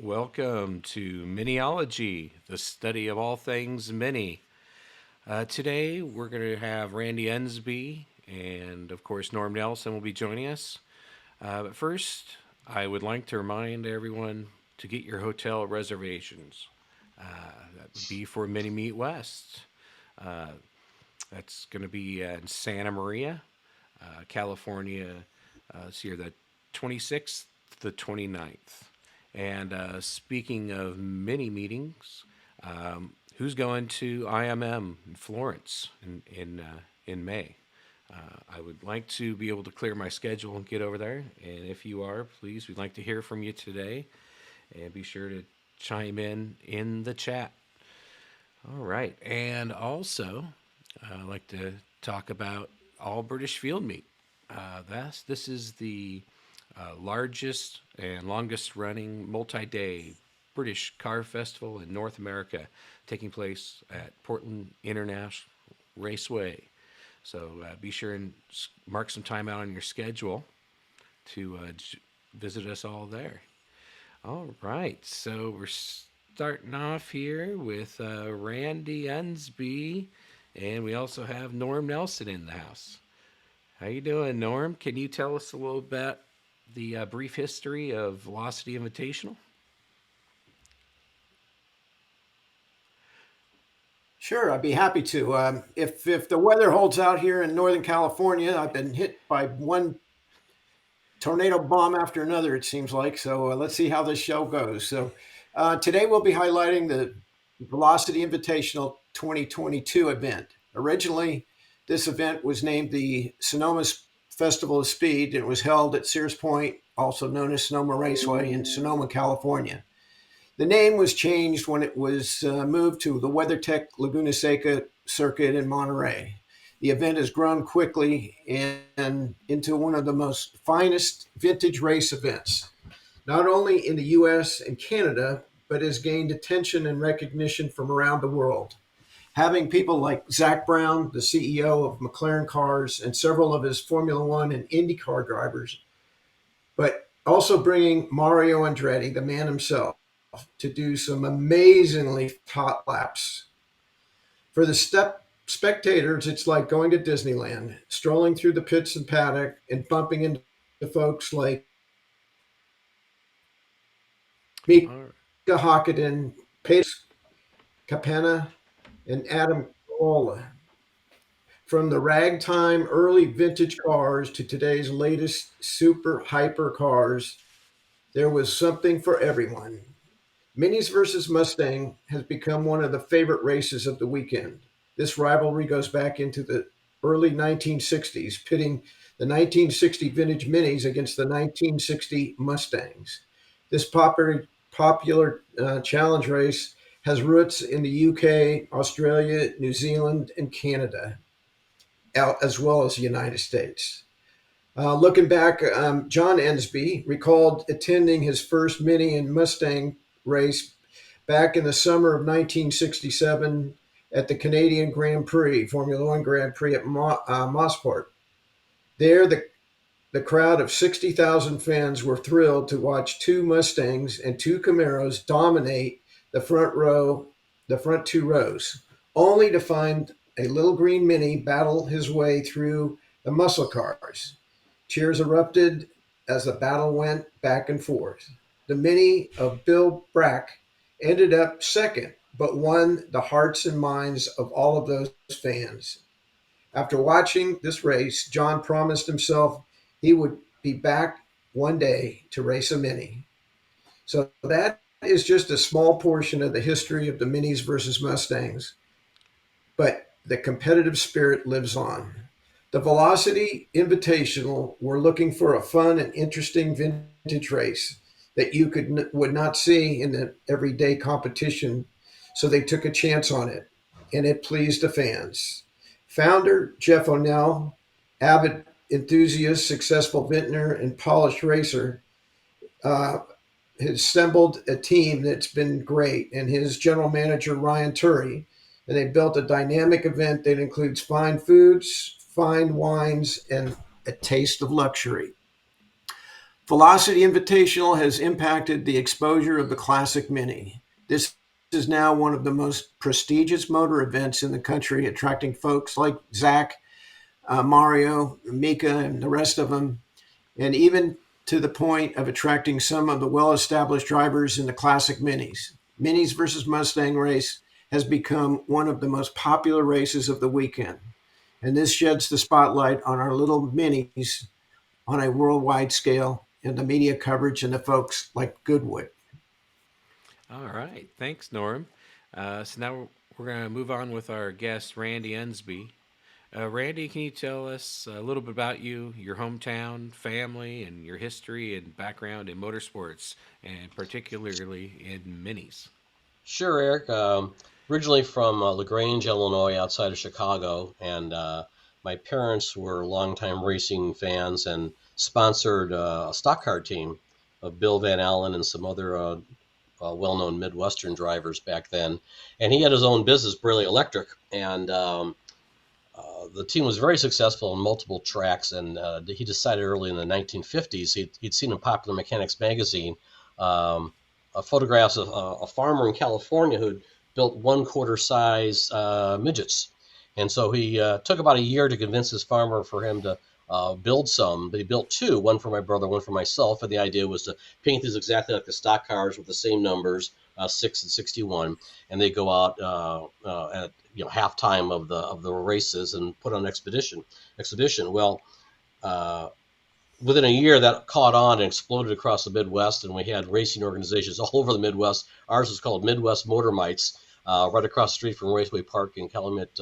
Welcome to Miniology, the study of all things mini. Today we're going to have Randy Unsbee and, of course, Norm Nelson will be joining us. But first, I would like to remind everyone to get your hotel reservations. That would be for Mini Meet West. Uh, that's going to be in Santa Maria, California. It's here the 26th to the 29th. And speaking of mini meetings, who's going to IMM in Florence in May? I would like to be able to clear my schedule and get over there. And if you are, please, we'd like to hear from you today. And be sure to chime in the chat. All right. And also, I'd like to talk about All British Field Meet. This is the largest and longest running multi day British car festival in North America, taking place at Portland International Raceway. So be sure and mark some time out on your schedule to visit us all there. All right, so we're starting off here with Randy Unsbee, and we also have Norm Nelson in the house. How you doing, Norm? Can you tell us a little about the brief history of Velocity Invitational? Sure, I'd be happy to. If the weather holds out here in Northern California, I've been hit by one tornado bomb after another, it seems like. So let's see how this show goes. Today we'll be highlighting the Velocity Invitational 2022 event. Originally, this event was named the Sonoma Festival of Speed, and it was held at Sears Point, also known as Sonoma Raceway in Sonoma, California. The name was changed when it was moved to the WeatherTech Laguna Seca circuit in Monterey. The event has grown quickly and into one of the most finest vintage race events, not only in the US and Canada, but has gained attention and recognition from around the world. Having people like Zach Brown, the CEO of McLaren Cars, and several of his Formula One and IndyCar drivers, but also bringing Mario Andretti, the man himself, to do some amazingly hot laps. For the spectators, it's like going to Disneyland, strolling through the pits and paddock and bumping into folks like Mika All right. Hakkinen, Pedro Capena, and Adam Carolla. From the ragtime early vintage cars to today's latest super hyper cars, there was something for everyone. Minis versus Mustang has become one of the favorite races of the weekend. This rivalry goes back into the early 1960s, pitting the 1960 vintage Minis against the 1960 Mustangs. This popular challenge race has roots in the UK, Australia, New Zealand, and Canada, as well as the United States. Looking back, John Ensby recalled attending his first Mini and Mustang race back in the summer of 1967 at the Canadian Grand Prix, Formula One Grand Prix at Mosport. There, the crowd of 60,000 fans were thrilled to watch two Mustangs and two Camaros dominate the front two rows, only to find a little green Mini battle his way through the muscle cars. Cheers erupted as the battle went back and forth. The Mini of Bill Brack ended up second, but won the hearts and minds of all of those fans. After watching this race, John promised himself he would be back one day to race a Mini. So that is just a small portion of the history of the Minis versus Mustangs, but the competitive spirit lives on. The Velocity Invitational, we're looking for a fun and interesting vintage race that you would not see in the everyday competition, so they took a chance on it, and it pleased the fans. Founder Jeff O'Neill, avid enthusiast, successful vintner, and polished racer, uh, has assembled a team that's been great, and his general manager Ryan Turry, and they built a dynamic event that includes fine foods, fine wines, and a taste of luxury. Velocity Invitational has impacted the exposure of the Classic Mini. This is now one of the most prestigious motor events in the country, attracting folks like Zach, Mario, Mika, and the rest of them, and even to the point of attracting some of the well-established drivers in the Classic Minis. Minis versus Mustang race has become one of the most popular races of the weekend, and this sheds the spotlight on our little Minis on a worldwide scale and the media coverage and the folks like Goodwood. All right. Thanks, Norm. So now we're going to move on with our guest, Randy Unsbee. Randy, can you tell us a little bit about you, your hometown, family, and your history and background in motorsports, and particularly in minis? Sure, Eric. Originally from LaGrange, Illinois, outside of Chicago, and my parents were longtime racing fans and sponsored a stock car team of Bill Van Allen and some other well-known Midwestern drivers back then. And he had his own business, Braley Electric, and the team was very successful on multiple tracks. And he decided early in the 1950s he'd seen in Popular Mechanics magazine photographs of a farmer in California who'd built 1/4 size midgets. And so he took about a year to convince his farmer for him to build some. But he built two, one for my brother, one for myself. And the idea was to paint these exactly like the stock cars with the same numbers, 6 and 61. And they go out at halftime of the races and put on exhibition. Well, within a year, that caught on and exploded across the Midwest, and we had racing organizations all over the Midwest. Ours was called Midwest Motor Mites, right across the street from Raceway Park in Calumet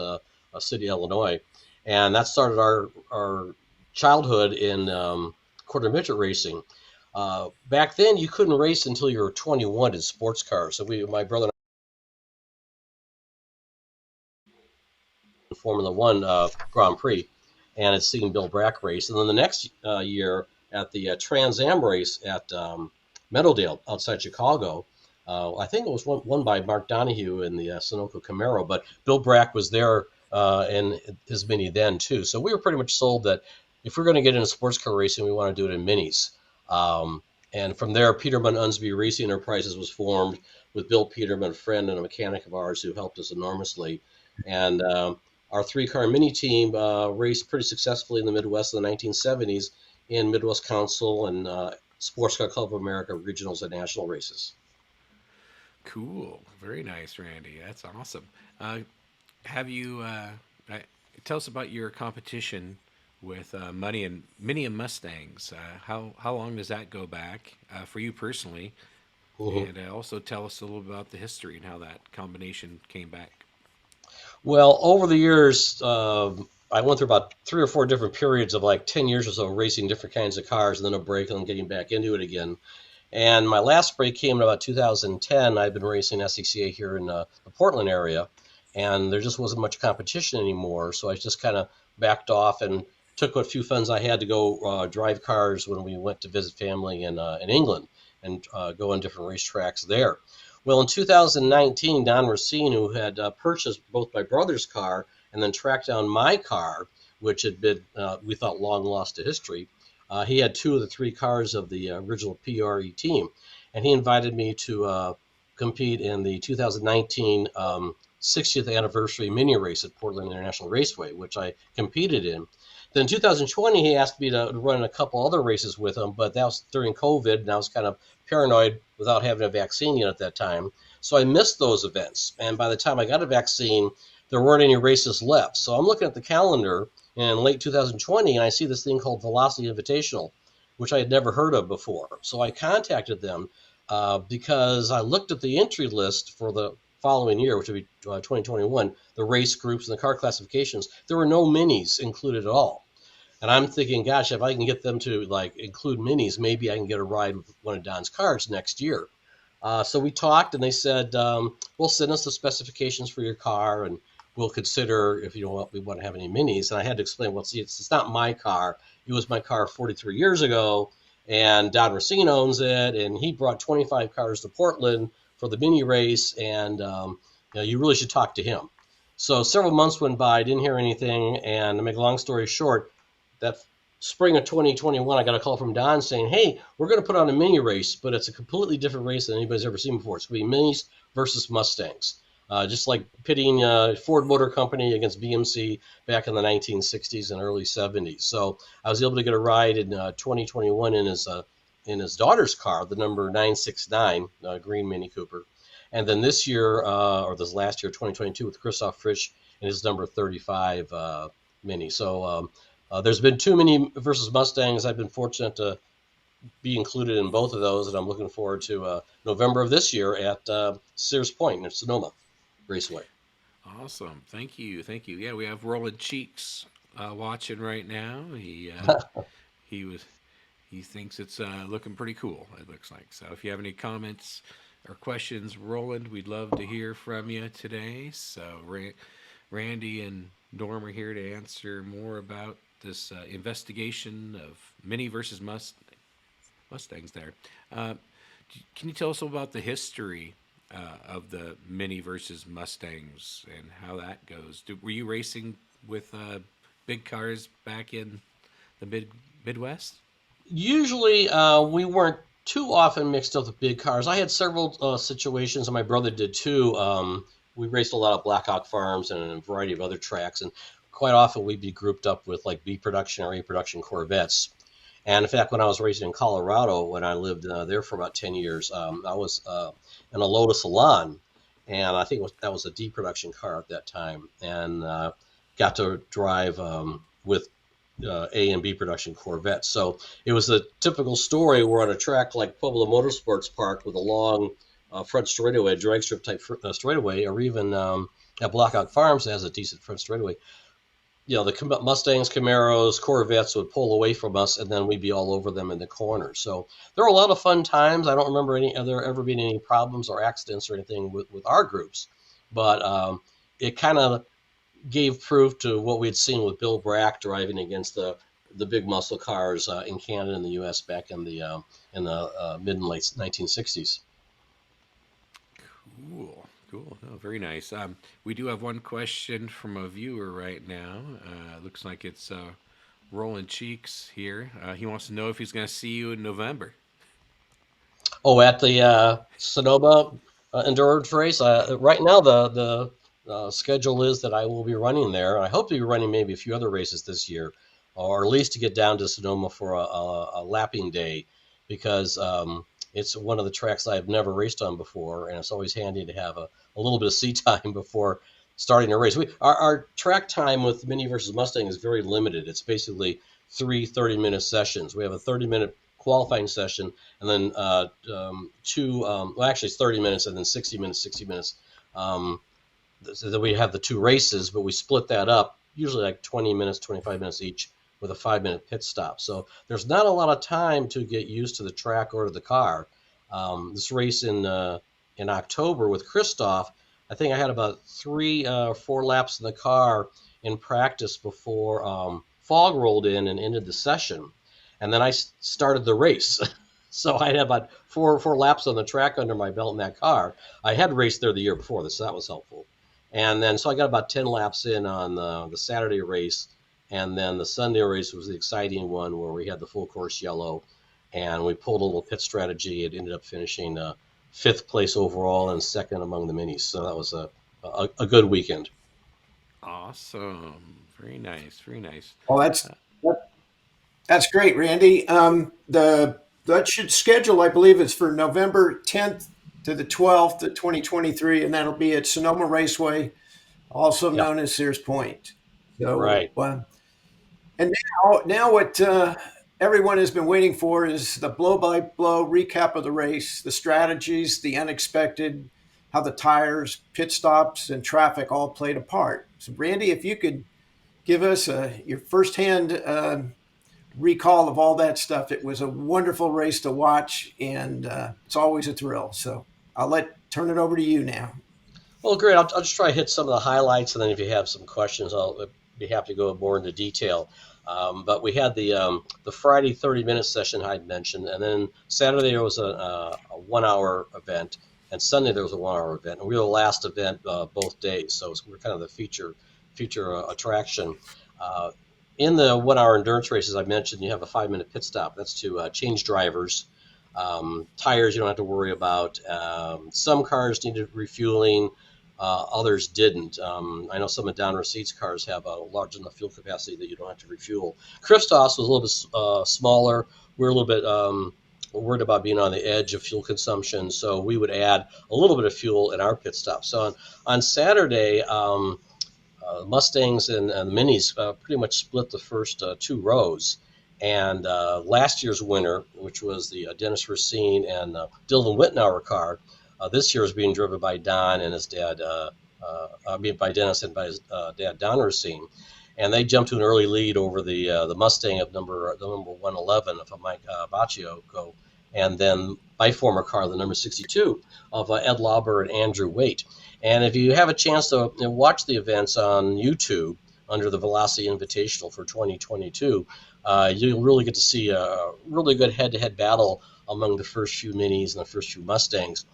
City, Illinois. And that started our childhood in quarter midget racing. Back then, you couldn't race until you were 21 in sports cars. So my brother and I Formula One Grand Prix, and had seen Bill Brack race. And then the next year at the Trans Am race at Meadowdale outside Chicago, I think it was won by Mark Donahue in the Sunoco Camaro, but Bill Brack was there in his Mini then too. So we were pretty much sold that if we're going to get into sports car racing, we want to do it in Minis. And from there, Peterman Unsbee Racing Enterprises was formed with Bill Peterman, a friend and a mechanic of ours who helped us enormously. And our 3-car Mini team raced pretty successfully in the Midwest in the 1970s in Midwest Council and Sports Car Club of America regionals and national races. Cool. Very nice, Randy. That's awesome. Have you tell us about your competition with Mini and Mustangs? How long does that go back for you personally? Mm-hmm. And also tell us a little bit about the history and how that combination came back. Well, over the years, I went through about 3 or 4 different periods of like 10 years or so racing different kinds of cars, and then a break and then getting back into it again. And my last break came in about 2010. I've been racing SCCA here in the Portland area, and there just wasn't much competition anymore. So I just kind of backed off and took what few funds I had to go drive cars when we went to visit family in England and go on different racetracks there. Well, in 2019, Don Racine, who had purchased both my brother's car and then tracked down my car, which had been, we thought, long lost to history, he had 2 of the 3 cars of the original PRE team. And he invited me to compete in the 2019 60th anniversary mini race at Portland International Raceway, which I competed in. Then in 2020, he asked me to run a couple other races with him, but that was during COVID, and I was kind of paranoid without having a vaccine yet at that time. So I missed those events. And by the time I got a vaccine, there weren't any races left. So I'm looking at the calendar in late 2020, and I see this thing called Velocity Invitational, which I had never heard of before. So I contacted them because I looked at the entry list for the following year, which would be 2021, the race groups and the car classifications. There were no minis included at all. And I'm thinking, gosh, if I can get them to like include minis, maybe I can get a ride with one of Don's cars next year. So we talked, and they said, well, send us the specifications for your car, and we'll consider if we want to have any minis. And I had to explain, well, see, it's not my car. It was my car 43 years ago, and Don Racine owns it, and he brought 25 cars to Portland for the mini race, and you really should talk to him. So several months went by, I didn't hear anything, and to make a long story short, that spring of 2021, I got a call from Don saying, "Hey, we're going to put on a mini race, but it's a completely different race than anybody's ever seen before. It's going to be Minis versus Mustangs, just like pitting Ford Motor Company against BMC back in the 1960s and early 70s." So I was able to get a ride in 2021 in his daughter's car, the number 969 green Mini Cooper, and then this year or this last year, 2022, with Christoph Frisch in his number 35 Mini. So there's been two Mini versus Mustangs. I've been fortunate to be included in both of those, and I'm looking forward to November of this year at Sears Point in Sonoma Raceway. Awesome. Thank you. Thank you. Yeah, we have Roland Cheeks watching right now. He thinks it's looking pretty cool, it looks like. So if you have any comments or questions, Roland, we'd love to hear from you today. So Randy and Norm are here to answer more about this investigation of Mini versus Mustangs there. Can you tell us about the history of the Mini versus Mustangs and how that goes? Were you racing with big cars back in the Midwest? Usually, we weren't too often mixed up with big cars. I had several situations, and my brother did too. We raced a lot of Blackhawk Farms and a variety of other tracks, and quite often we'd be grouped up with like B production or A production Corvettes. And in fact, when I was racing in Colorado, when I lived there for about 10 years, I was in a Lotus Elan, and I think that was a D production car at that time, and got to drive with A and B production Corvettes. So it was a typical story. We're on a track like Pueblo Motorsports Park with a long front straightaway, drag strip type straightaway, or even at Blackhawk Farms has a decent front straightaway. The Mustangs, Camaros, Corvettes would pull away from us, and then we'd be all over them in the corner. So there were a lot of fun times. I don't remember there ever being any problems or accidents or anything with our groups, but it kind of gave proof to what we had seen with Bill Brack driving against the big muscle cars in Canada and the U.S. back in the mid and late 1960s. Cool. Oh, very nice. We do have one question from a viewer right now. Looks like it's Roland Cheeks here. He wants to know if he's going to see you in November. Oh, at the Sonoma endurance race. Right now, the schedule is that I will be running there. I hope to be running maybe a few other races this year, or at least to get down to Sonoma for a lapping day, because it's one of the tracks I've never raced on before, and it's always handy to have a little bit of seat time before starting a race. Our track time with Mini versus Mustang is very limited. It's basically 3 30-minute sessions. We have a 30-minute qualifying session, and then actually it's 30 minutes and then 60 minutes. So that we have the two races, but we split that up, usually like 20 minutes, 25 minutes each, with a 5-minute pit stop. So there's not a lot of time to get used to the track or to the car. This race in October with Christoph, I think I had about 3 or 4 laps in the car in practice before fog rolled in and ended the session. And then I started the race. So I had about four laps on the track under my belt in that car. I had raced there the year before, so that was helpful. And then so I got about 10 laps in on the Saturday race. And then the Sunday race was the exciting one where we had the full course yellow, and we pulled a little pit strategy. It ended up finishing 5th place overall and 2nd among the minis. So that was a good weekend. Awesome. Very nice. Very nice. Well, that's great, Randy. That should schedule, I believe, is for November 10th to the 12th of 2023, and that'll be at Sonoma Raceway, also known as Sears Point. So, right. And now what everyone has been waiting for is the blow-by-blow recap of the race, the strategies, the unexpected, how the tires, pit stops, and traffic all played a part. So, Randy, if you could give us your firsthand recall of all that stuff. It was a wonderful race to watch, and it's always a thrill. So I'll turn it over to you now. Well, great. I'll just try to hit some of the highlights, and then if you have some questions, I'll be happy to go more into detail. But we had the Friday 30-minute session I'd mentioned, and then Saturday there was a 1-hour event, and Sunday there was a 1-hour event, and we were the last event both days, so we're kind of the feature attraction. in the 1 hour endurance races I mentioned, you have a 5-minute pit stop. That's to change drivers. Tires you don't have to worry about. Some cars needed refueling, others didn't. I know some of Don Receipt's cars have a large enough fuel capacity that you don't have to refuel. Christoph's was a little bit smaller. We're a little bit worried about being on the edge of fuel consumption, so we would add a little bit of fuel in our pit stop. So on Saturday, Mustangs and Minis pretty much split the first 2 rows. And last year's winner, which was the Dennis Racine and Dylan Wittenauer car, this year is being driven by Don and his dad, by Dennis and by his dad, Don Racine. And they jumped to an early lead over the Mustang of the number 111 of Mike Bacciocco, and then my former car, the number 62 of Ed Lauber and Andrew Waite. And if you have a chance to watch the events on YouTube under the Velocity Invitational for 2022, you'll really get to see a really good head-to-head battle among the first few Minis and the first few Mustangs.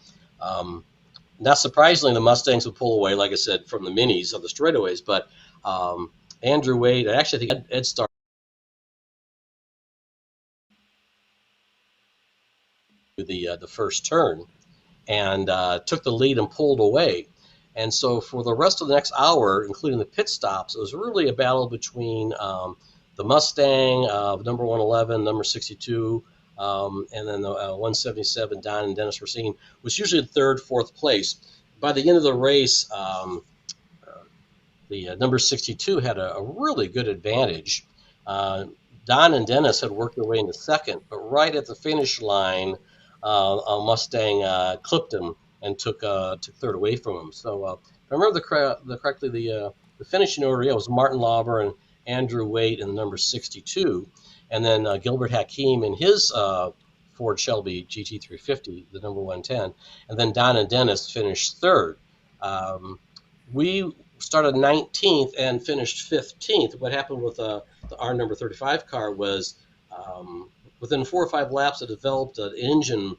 Not surprisingly, the Mustangs would pull away, like I said, from the Minis of the straightaways, but Andrew Waite, I actually think Ed started the first turn and took the lead and pulled away. And so for the rest of the next hour, including the pit stops, it was really a battle between the Mustang, number 111, number 62, and then the 177, Don and Dennis Racine, was usually in third, fourth place. By the end of the race, the number 62 had a really good advantage. Don and Dennis had worked their way into second, but right at the finish line, a Mustang clipped him and took third away from him. So if I remember correctly, the finishing order, it was Martin Lauber and Andrew Waite in the number 62, and then Gilbert Hakeem in his Ford Shelby GT350, the number 110, and then Don and Dennis finished third. We started 19th and finished 15th. What happened with our number 35 car was within 4 or 5 laps, it developed an engine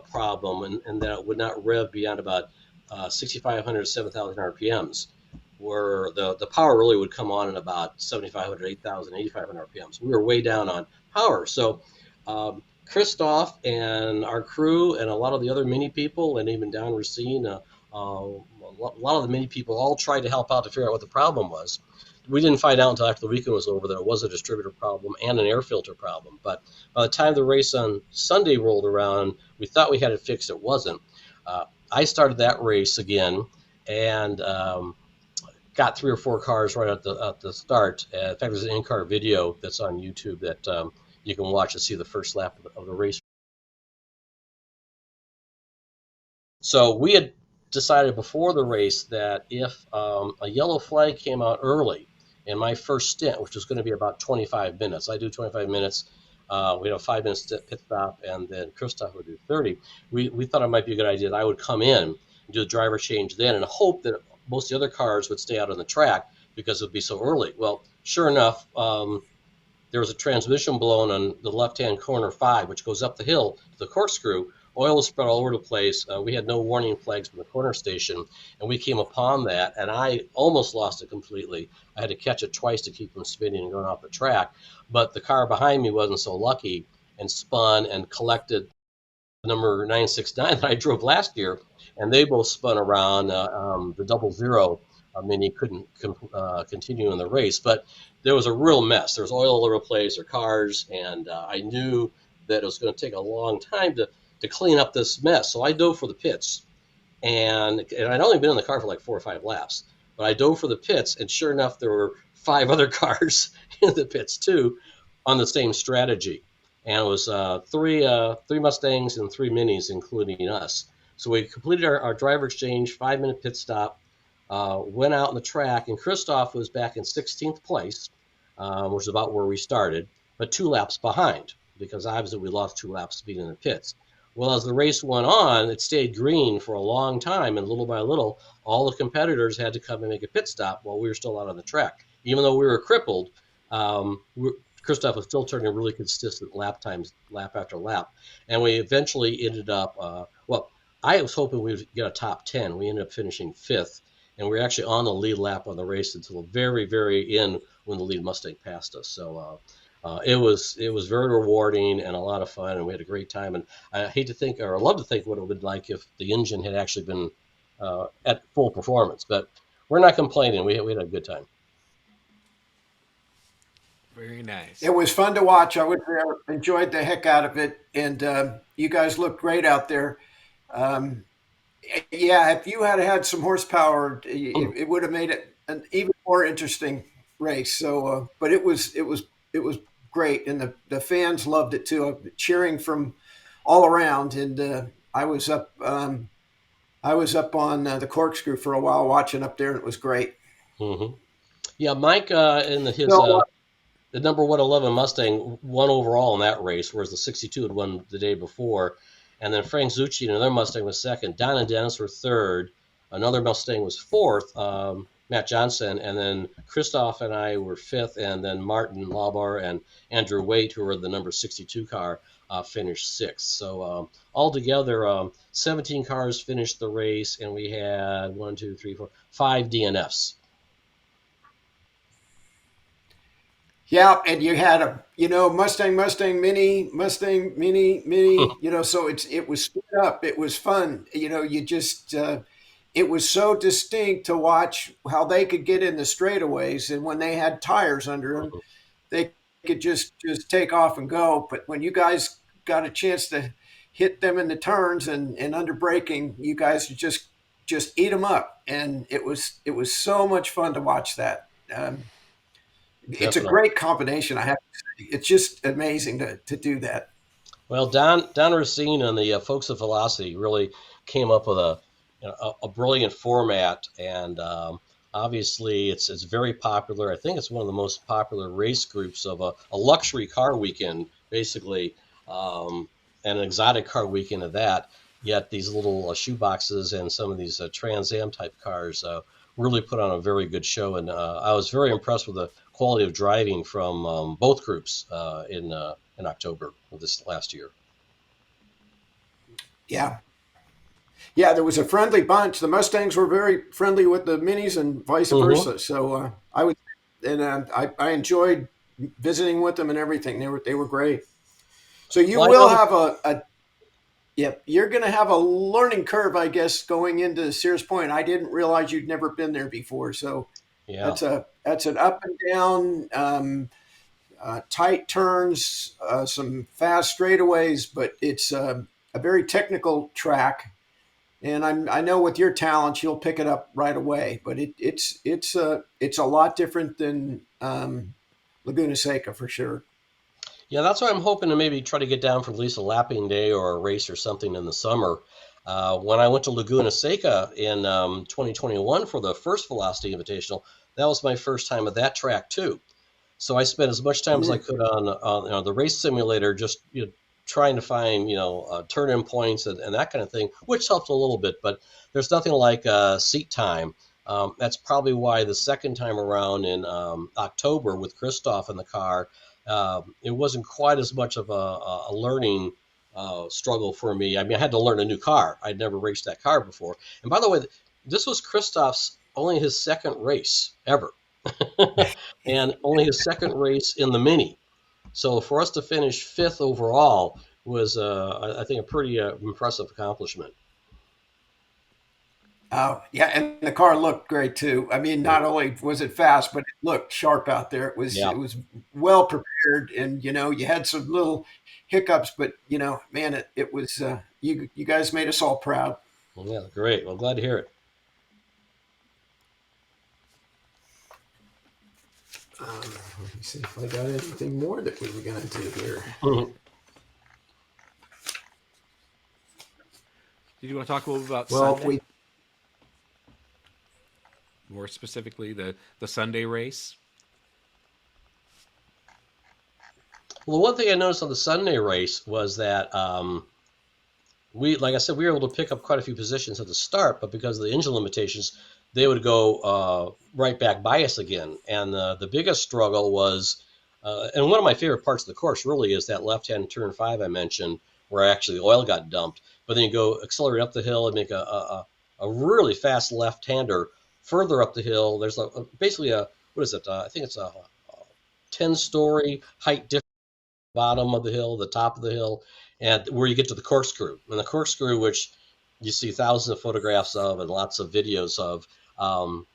problem, and that it would not rev beyond about 6,500 to 7,000 RPMs, where the power really would come on at about 7,500, 8,000, 8,500 RPMs. We were way down on power. So Christoph and our crew and a lot of the other Mini people, and even Don Racine, a lot of the Mini people all tried to help out to figure out what the problem was. We didn't find out until after the weekend was over that it was a distributor problem and an air filter problem. But by the time the race on Sunday rolled around, we thought we had it fixed. It wasn't. I started that race again and got 3 or 4 cars right at the start. In fact, there's an in-car video that's on YouTube that you can watch to see the first lap of the race. So we had decided before the race that if a yellow flag came out early in my first stint, which was going to be about 25 minutes, I do 25 minutes, we had a 5-minute pit stop, and then Christoph would do 30. We thought it might be a good idea that I would come in and do the driver change then and hope that most of the other cars would stay out on the track because it would be so early. Well, sure enough, there was a transmission blown on the left-hand corner 5, which goes up the hill to the corkscrew. Oil was spread all over the place. We had no warning flags from the corner station, and we came upon that, and I almost lost it completely. I had to catch it twice to keep from spinning and going off the track, but the car behind me wasn't so lucky and spun and collected the number 969 that I drove last year, and they both spun around. The 00 Mini couldn't continue in the race, but there was a real mess. There was oil all over the place, or cars, and I knew that it was going to take a long time to clean up this mess. So I dove for the pits, and I'd only been in the car for like 4 or 5 laps, but I dove for the pits, and sure enough, there were 5 other cars in the pits too on the same strategy. And it was three Mustangs and 3 Minis, including us. So we completed our driver exchange, 5-minute pit stop, went out on the track, and Christoph was back in 16th place, which is about where we started, but 2 laps behind, because obviously we lost 2 laps being in the pits. Well, as the race went on, it stayed green for a long time, and little by little, all the competitors had to come and make a pit stop while we were still out on the track. Even though we were crippled, Christoph was still turning really consistent lap times, lap after lap. And we eventually ended up, I was hoping we would get a top 10. We ended up finishing 5th, and we were actually on the lead lap on the race until the very, very end when the lead Mustang passed us. So it was very rewarding and a lot of fun, and we had a great time. And I hate to think, or I love to think, what it would be like if the engine had actually been at full performance. But we're not complaining. We had a good time. Very nice. It was fun to watch. I was there, enjoyed the heck out of it, and you guys looked great out there. Um, yeah, if you had had some horsepower, it would have made it an even more interesting race. So, but it was great, and the fans loved it too. Cheering from all around, and I was up on the corkscrew for a while watching up there, and it was great. Mm-hmm. Yeah, Mike in his So, the number 111 Mustang won overall in that race, whereas the 62 had won the day before. And then Frank Zucchi, another Mustang, was second. Don and Dennis were third. Another Mustang was fourth, Matt Johnson. And then Christoph and I were fifth. And then Martin Laubar and Andrew Waite, who were the number 62 car, finished sixth. So altogether, 17 cars finished the race, and we had 5 DNFs. yeah, and you had Mustang, Mini, so it was split up. It was fun. You just it was so distinct to watch how they could get in the straightaways, and when they had tires under them, they could just take off and go. But when you guys got a chance to hit them in the turns and under braking, you guys just eat them up, and it was so much fun to watch that. It's a Definitely. great combination, I have to say. It's just amazing to do that. Well, Don Racine and the folks at Velocity really came up with a brilliant format, and obviously it's very popular. I think it's one of the most popular race groups of a luxury car weekend, basically, and an exotic car weekend at that. Yet these little shoe boxes and some of these Trans Am type cars really put on a very good show, and I was very impressed with the quality of driving from both groups in October of this last year. Yeah. Yeah, there was a friendly bunch. The Mustangs were very friendly with the Minis and vice Mm-hmm. versa. So I enjoyed visiting with them and everything. They were great. So you Well, I will know. have yep, you're going to have a learning curve, I guess, going into Sears Point. I didn't realize you'd never been there before. So Yeah. that's an up and down, tight turns, some fast straightaways, but it's a very technical track. And I know with your talents, you'll pick it up right away. But it's a lot different than Laguna Seca for sure. Yeah, that's why I'm hoping to maybe try to get down for at least a lapping day or a race or something in the summer. When I went to Laguna Seca in 2021 for the first Velocity Invitational, that was my first time at that track too. So I spent as much time as I Mm. could on the race simulator, just trying to find turn-in points and that kind of thing, which helped a little bit. But there's nothing like seat time. That's probably why the second time around in October with Christoph in the car, it wasn't quite as much of a learning struggle for me. I mean, I had to learn a new car. I'd never raced that car before. And by the way, this was Christoph's only his second race ever, and only his second race in the Mini. So for us to finish fifth overall was, I think, a pretty impressive accomplishment. Yeah, and the car looked great too. I mean, not only was it fast, but it looked sharp out there. It was Yeah, it was well prepared, and you had some little hiccups, but man, it was you guys made us all proud. yeah, great. Well, glad to hear it. Let me see if I got anything more that we were going to do here. Did you want to talk a little bit about Well, Sunday? More specifically, the Sunday race? Well, the one thing I noticed on the Sunday race was that like I said, we were able to pick up quite a few positions at the start, but because of the engine limitations, they would go right back by us again. And the biggest struggle was, and one of my favorite parts of the course really is that left-hand turn 5 I mentioned, where actually the oil got dumped. But then you go accelerate up the hill and make a really fast left-hander further up the hill. There's basically a what is it? I think it's a 10-story height difference, bottom of the hill, the top of the hill, and where you get to the corkscrew. And the corkscrew, which you see thousands of photographs of and lots of videos of,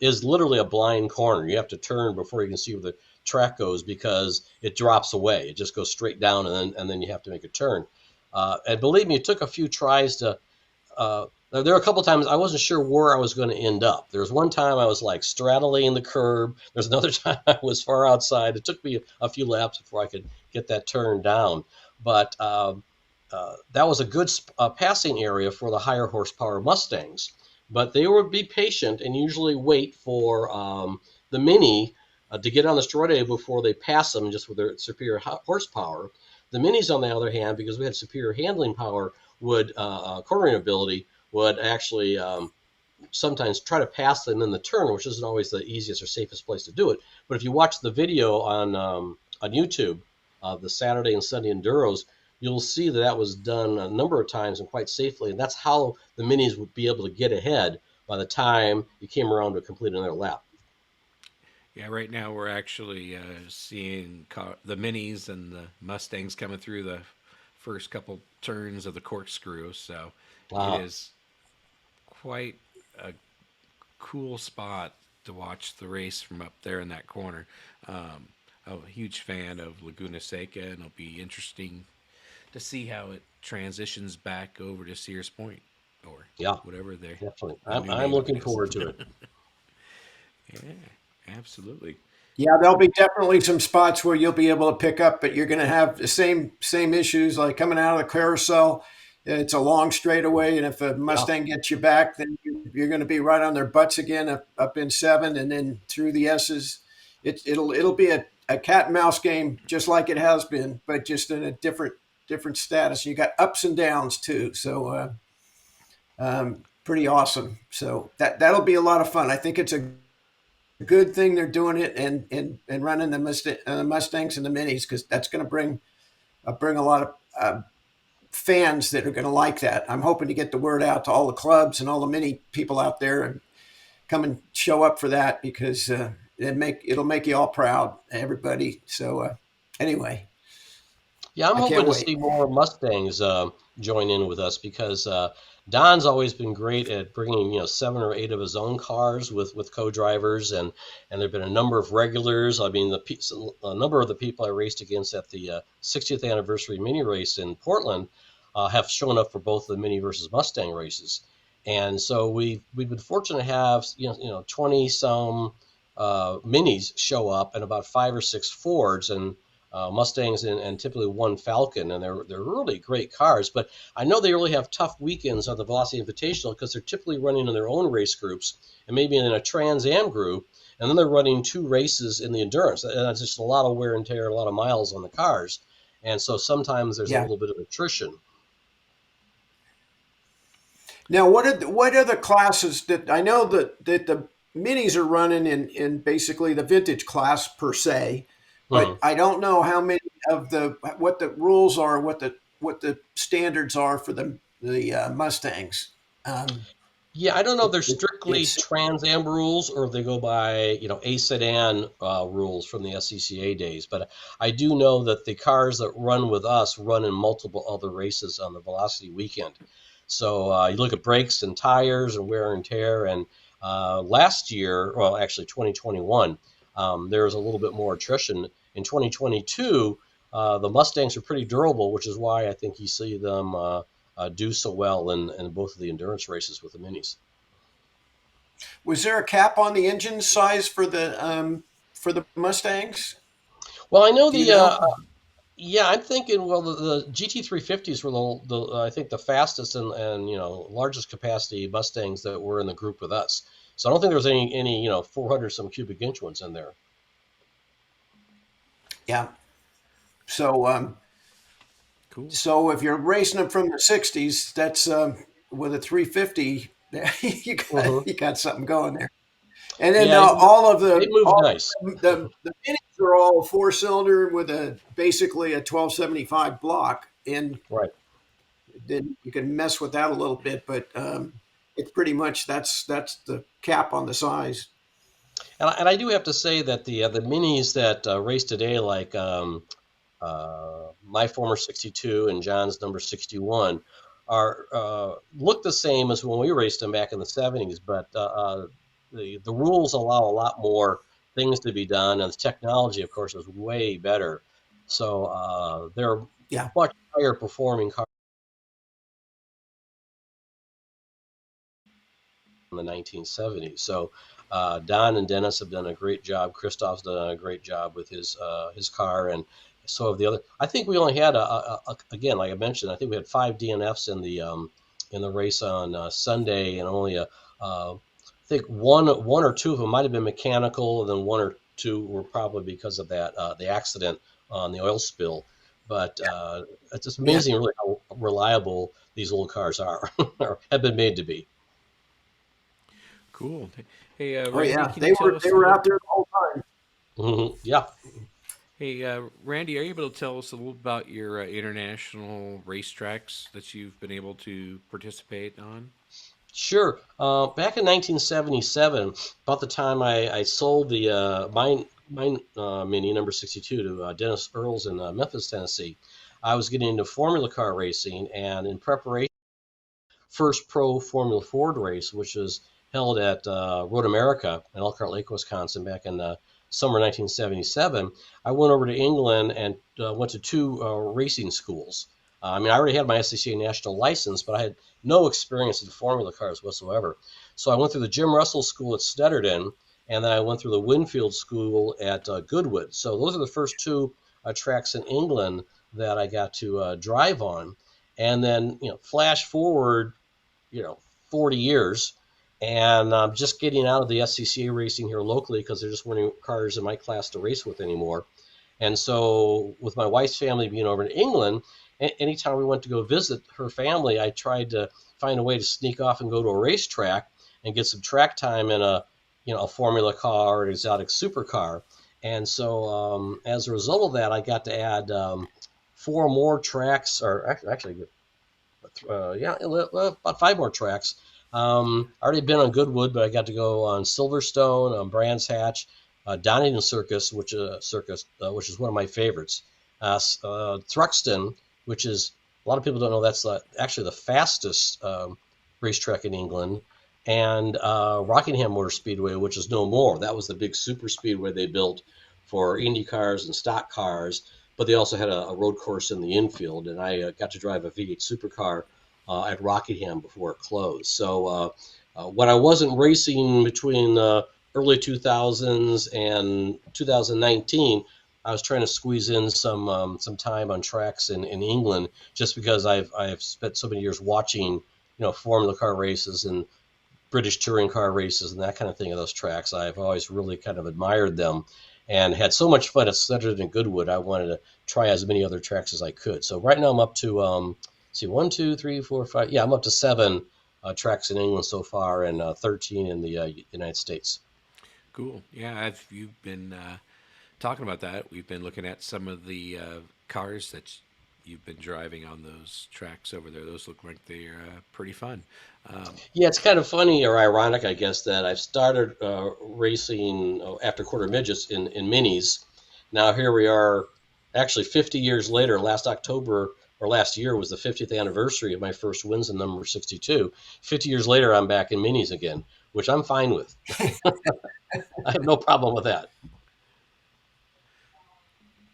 is literally a blind corner. You have to turn before you can see where the track goes because it drops away. It just goes straight down, and then you have to make a turn. And believe me, it took a few tries to. There were a couple times I wasn't sure where I was going to end up. There was one time I was like straddling the curb. There's another time I was far outside. It took me a few laps before I could get that turn down. But that was a good passing area for the higher horsepower Mustangs. But they would be patient and usually wait for the Mini to get on the straightaway before they pass them just with their superior horsepower. The Minis, on the other hand, because we had superior handling power, would cornering ability, would actually sometimes try to pass them in the turn, which isn't always the easiest or safest place to do it. But if you watch the video on YouTube, the Saturday and Sunday enduros, you'll see that was done a number of times and quite safely. And that's how the Minis would be able to get ahead by the time you came around to complete another lap. Yeah, right now we're actually seeing the Minis and the Mustangs coming through the first couple turns of the corkscrew. So Wow. it is quite a cool spot to watch the race from up there in that corner. I'm a huge fan of Laguna Seca, and it'll be interesting to see how it transitions back over to Sears Point or Yeah, whatever definitely. the new I'm name of it looking is. forward to it. Yeah, absolutely. Yeah, there'll be definitely some spots where you'll be able to pick up, but you're going to have the same issues like coming out of the carousel. It's a long straightaway, and if a Yeah. Mustang gets you back, then you're going to be right on their butts again up in 7, and then through the S's. It'll be a cat and mouse game just like it has been, but just in a different status. You got ups and downs too, so pretty awesome. So that'll be a lot of fun. I think it's a good thing they're doing it and running the Mustangs and the Minis because that's going to bring a lot of fans that are going to like that. I'm hoping to get the word out to all the clubs and all the Mini people out there and come and show up for that because it'll make you all proud, everybody. So anyway, Yeah, I'm I hoping can't to wait. see more Mustangs join in with us because Don's always been great at bringing 7 or 8 of his own cars with co-drivers, and there've been a number of regulars. I mean, a number of the people I raced against at the 60th anniversary mini race in Portland have shown up for both the Mini versus Mustang races, and so we've been fortunate to have 20 some Minis show up and about 5 or 6 Fords and Mustangs and typically one Falcon, and they're really great cars. But I know they really have tough weekends on the Velocity Invitational because they're typically running in their own race groups and maybe in a Trans Am group, and then they're running 2 races in the endurance, and that's just a lot of wear and tear, a lot of miles on the cars, and so sometimes there's a Yeah. little bit of attrition. Now, what are the classes that I know that the Minis are running in basically the vintage class per se, but Mhm. I don't know how many of what the rules are, what the standards are for the Mustangs. Um, Yeah, I don't know if they're strictly it's Trans Am rules or if they go by, A sedan rules from the SCCA days. But I do know that the cars that run with us run in multiple other races on the Velocity weekend. So you look at brakes and tires and wear and tear. And last year, well, actually 2021, there was a little bit more attrition. In 2022, the Mustangs are pretty durable, which is why I think you see them do so well in both of the endurance races with the Minis. Was there a cap on the engine size for the Mustangs? Well, I know Do you know? yeah, I'm thinking, well, the GT350s were I think the fastest and largest capacity Mustangs that were in the group with us. So I don't think there was any 400 some cubic inch ones in there. Yeah. So Cool. so if you're racing them from the '60s, that's with a 350. Hmm. You got something going there. And then Yeah, all of they moved nice. the minis are all 4-cylinder with basically a 1275 block, and Right. then you can mess with that a little bit, but it's pretty much that's the cap on the size. And I do have to say that the minis that race today, like my former 62 and John's number 61, are look the same as when we raced them back in the 70s, but the rules allow a lot more things to be done, and the technology, of course, is way better. So they're Yeah. much higher performing cars in the 1970s. So Don and Dennis have done a great job. Christoph's done a great job with his car, and so have the other. I think we only had again, like I mentioned, I think we had 5 DNFs in the race on Sunday, and only I think one or two of them might have been mechanical, and then one or two were probably because of that the accident on the oil spill. But it's just Yeah. amazing, really, how reliable these old cars are or have been made to be. Cool. Hey, Oh Randy, yeah. can you They tell were us they a were little? out there the whole time. Yeah. Hey, Randy, are you able to tell us a little about your international racetracks that you've been able to participate on? Sure. Back in 1977, about the time I sold the mine Mini number 62 to Dennis Earls in Memphis, Tennessee, I was getting into Formula car racing, and in preparation, first pro Formula Ford race, which was held at Road America in Elkhart Lake, Wisconsin, back in summer 1977. I went over to England and went to two racing schools. I mean, I already had my SCCA national license, but I had no experience in Formula cars whatsoever. So I went through the Jim Russell School at Snetterton, and then I went through the Winfield School at Goodwood. So those are the first two tracks in England that I got to drive on. And then, flash forward, you know 40 years, and I'm just getting out of the SCCA racing here locally because there just weren't any cars in my class to race with anymore. And so, with my wife's family being over in England, anytime we went to go visit her family, I tried to find a way to sneak off and go to a racetrack and get some track time in a Formula car or an exotic supercar. And so, as a result of that, I got to add four more tracks, or actually yeah, about five more tracks. I already been on Goodwood, but I got to go on Silverstone, on Brands Hatch, Donington which is one of my favorites. Thruxton, which is a lot of people don't know that's actually the fastest racetrack in England, and Rockingham Motor Speedway, which is no more. That was the big super speedway they built for Indy cars and stock cars, but they also had a road course in the infield, and I got to drive a V8 supercar at Rockingham before it closed. So when I wasn't racing between the early 2000s and 2019, I was trying to squeeze in some time on tracks in England, just because I've spent so many years watching Formula car races and British touring car races and that kind of thing of those tracks. I've always really kind of admired them and had so much fun at Snetterton and Goodwood. I wanted to try as many other tracks as I could. So right now I'm up to see 1, 2, 3, 4, 5. Yeah, I'm up to seven tracks in England so far, and 13 in the United States. Cool. Yeah, you've been talking about that. We've been looking at some of the cars that you've been driving on those tracks over there. Those look like they're pretty fun. Um, Yeah, it's kind of funny or ironic, I guess, that I've started racing after quarter midgets in minis. Now here we are, actually 50 years later. Last October or last year was the 50th anniversary of my first wins in number 62. 50 years later, I'm back in minis again, which I'm fine with. I have no problem with that.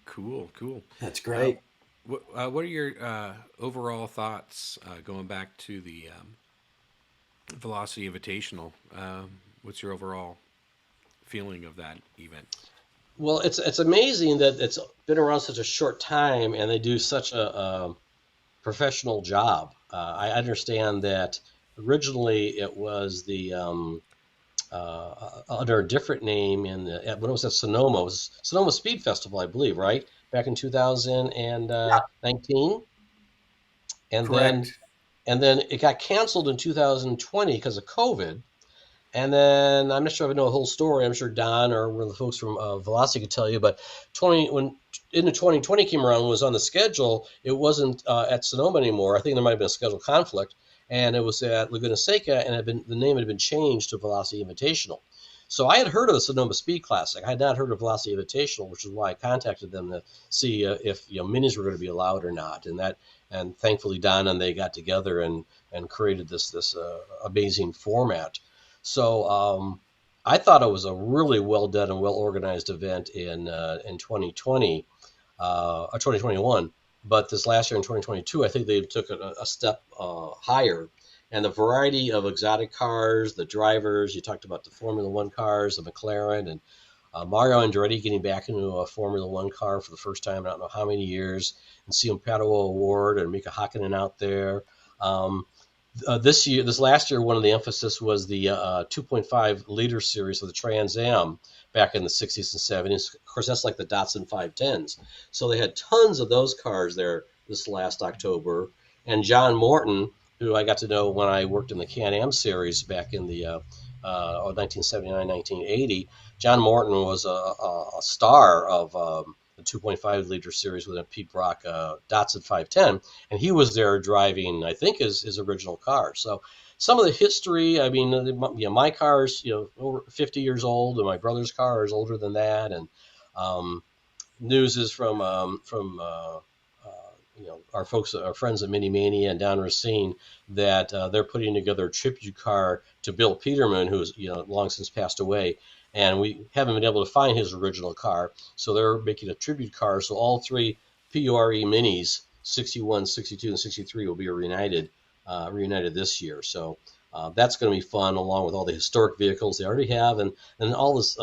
cool, cool. That's Uh, great. what are your overall thoughts going back to the Velocity Invitational? What's your overall feeling of that event? Well, it's amazing that it's been around such a short time and they do such a professional job. I understand that originally it was the under a different name when it was at Sonoma. It was Sonoma Speed Festival, I believe, right? Back in 2019, and then Correct. it got canceled in 2020 because of COVID. And then I'm not sure if I know the whole story. I'm sure Don or one of the folks from Velocity could tell you. But when into 2020 came around and was on the schedule, it wasn't at Sonoma anymore. I think there might have been a schedule conflict, and it was at Laguna Seca, and the name had been changed to Velocity Invitational. So I had heard of the Sonoma Speed Classic. I had not heard of Velocity Invitational, which is why I contacted them to see if minis were going to be allowed or not. And thankfully Don and they got together and created this amazing format. So I thought it was a really well done and well organized event in 2020 or 2021. But this last year in 2022, I think they took a step higher. And the variety of exotic cars, the drivers, you talked about the Formula One cars, the McLaren, and Mario Andretti getting back into a Formula One car for the first time in I don't know how many years, and see Pato Award and Mika Hakkinen out there. This last year, one of the emphasis was the 2.5 liter series of the Trans Am back in the 60s and 70s. Of course, that's like the Datsun 510s. So they had tons of those cars there this last October. And John Morton, who I got to know when I worked in the Can-Am series back in the 1979, 1980. John Morton was a star of the 2.5 liter series with a Pete Brock Datsun 510, and he was there driving, I think, his original car. So some of the history, I mean, my car's over 50 years old, and my brother's car is older than that, and news is from our folks, our friends at Mini Mania and Don Racine, that they're putting together a tribute car to Bill Peterman, who's long since passed away, and we haven't been able to find his original car, so they're making a tribute car. So all three PURE Minis, 61, 62, and 63, will be reunited this year. So that's going to be fun, along with all the historic vehicles they already have, and all this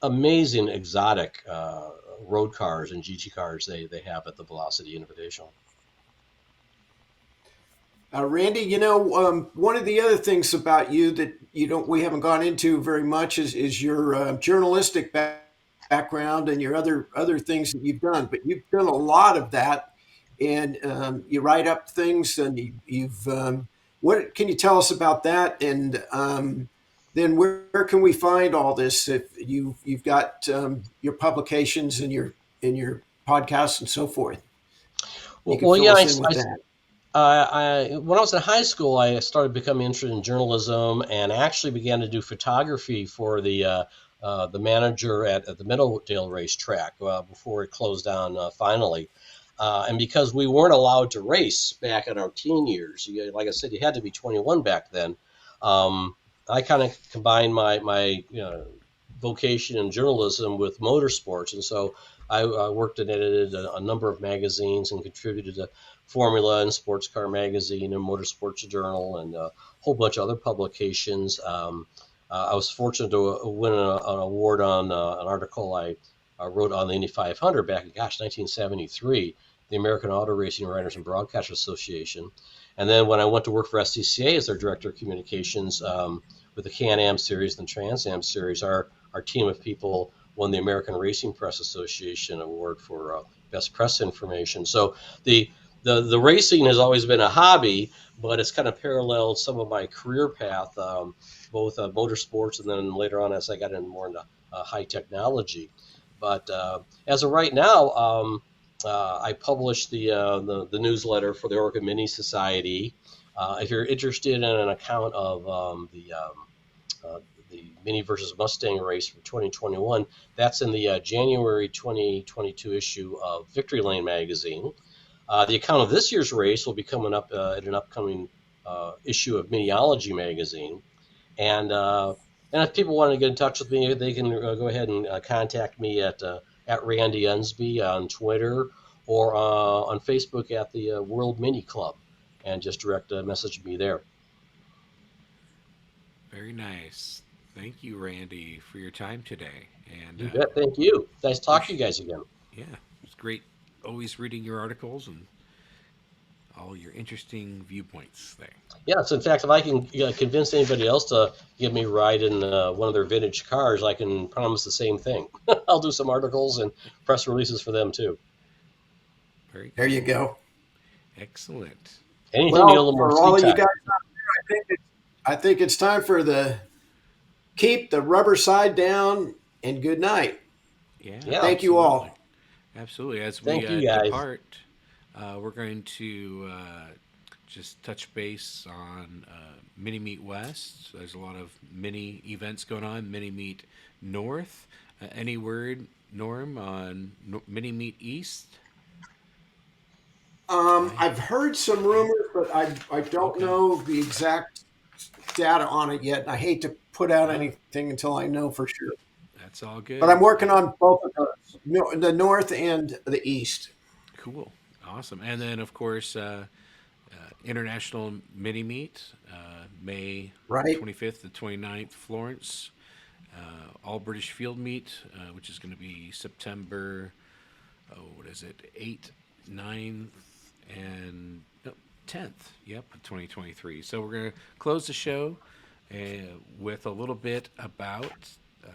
amazing exotic road cars and GT cars they have at the Velocity Invitational. Randy, one of the other things about you that we haven't gone into very much is your journalistic background and your other things that you've done. But you've done a lot of that, and you write up things, and you've what can you tell us about that? And then where can we find all this? If you've got your publications and your podcasts and so forth, you can fill us in with that. When I was in high school, I started becoming interested in journalism and actually began to do photography for the manager at the Meadowdale racetrack before it closed down finally. And because we weren't allowed to race back in our teen years, like I said, you had to be 21 back then. I kind of combined my vocation in journalism with motorsports, and so I worked and edited a number of magazines and contributed to Formula and Sports Car Magazine and Motorsports Journal and a whole bunch of other publications. I was fortunate to win an award on an article I wrote on the Indy 500 back in 1973, the American Auto Racing Writers and Broadcasters Association. And then when I went to work for SCCA as their director of communications with the Can-Am series and Trans Am series, our team of people won the American Racing Press Association award for best press information. So the racing has always been a hobby, but it's kind of paralleled some of my career path, both motorsports and then later on as I got more into high technology. But as of right now, I publish the newsletter for the Oregon Mini Society. If you're interested in an account of the Mini versus Mustang race for 2021, that's in the January 2022 issue of Victory Lane magazine. The account of this year's race will be coming up in an upcoming issue of Miniology magazine. And if people want to get in touch with me, they can go ahead and contact me at Randy Unsbee on Twitter or on Facebook at the World Mini Club, and just direct message me there. Very nice. Thank you, Randy, for your time today. And you bet. Thank you. Nice to talk to you guys again. Yeah, it's great always reading your articles and all your interesting viewpoints there. Yes, in fact, if I can convince anybody else to give me a ride in one of their vintage cars, I can promise the same thing. I'll do some articles and press releases for them too. Very cool. There you go. Excellent. Anything to get a little more for all of seat you time. guys out there, I think it's time for keep the rubber side down and good night. Yeah. Thank you all. Absolutely. As Thank we you, guys. depart, we're going to just touch base on Mini Meet West. There's a lot of mini events going on. Mini Meet North. Any word, Norm, on Mini Meet East? I've heard some rumors, but I don't Okay. know the exact data on it yet. I hate to put out Uh, anything until I know for sure. that's all But good. I'm working on both of those, the north and the east. Cool. Awesome. And then, of course, International Mini Meet, May Right? 25th to 29th, Florence. All British Field Meet, which is going to be September, what is it, 8th, 9th, and no, 10th, yep, 2023. So we're going to close the show uh, with a little bit about uh,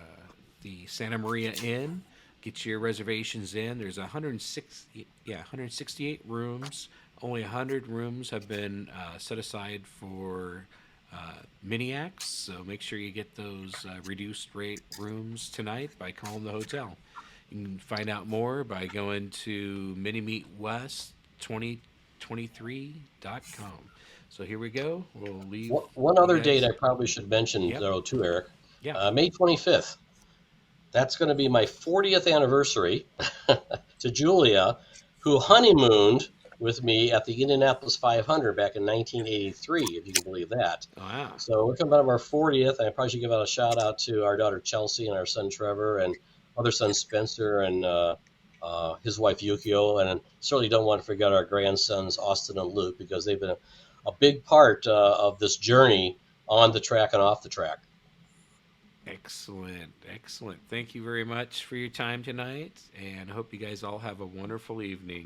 the Santa Maria Inn. Get your reservations in. There's 168 rooms. Only 100 rooms have been set aside for mini acts, so make sure you get those reduced rate rooms tonight by calling the hotel. You can find out more by going to minimeetwest2023.com. So here we go. We'll leave One you other date guys. I probably should mention, Yep. though, too, Eric. Yeah. May 25th. That's going to be my 40th anniversary to Julia, who honeymooned with me at the Indianapolis 500 back in 1983, if you can believe that. Wow. So we're coming up on our 40th, and I probably should give out a shout out to our daughter Chelsea and our son Trevor and other son Spencer and his wife Yukio, and certainly don't want to forget our grandsons Austin and Luke, because they've been a big part of this journey on the track and off the track. Excellent. Excellent. Thank you very much for your time tonight, and I hope you guys all have a wonderful evening.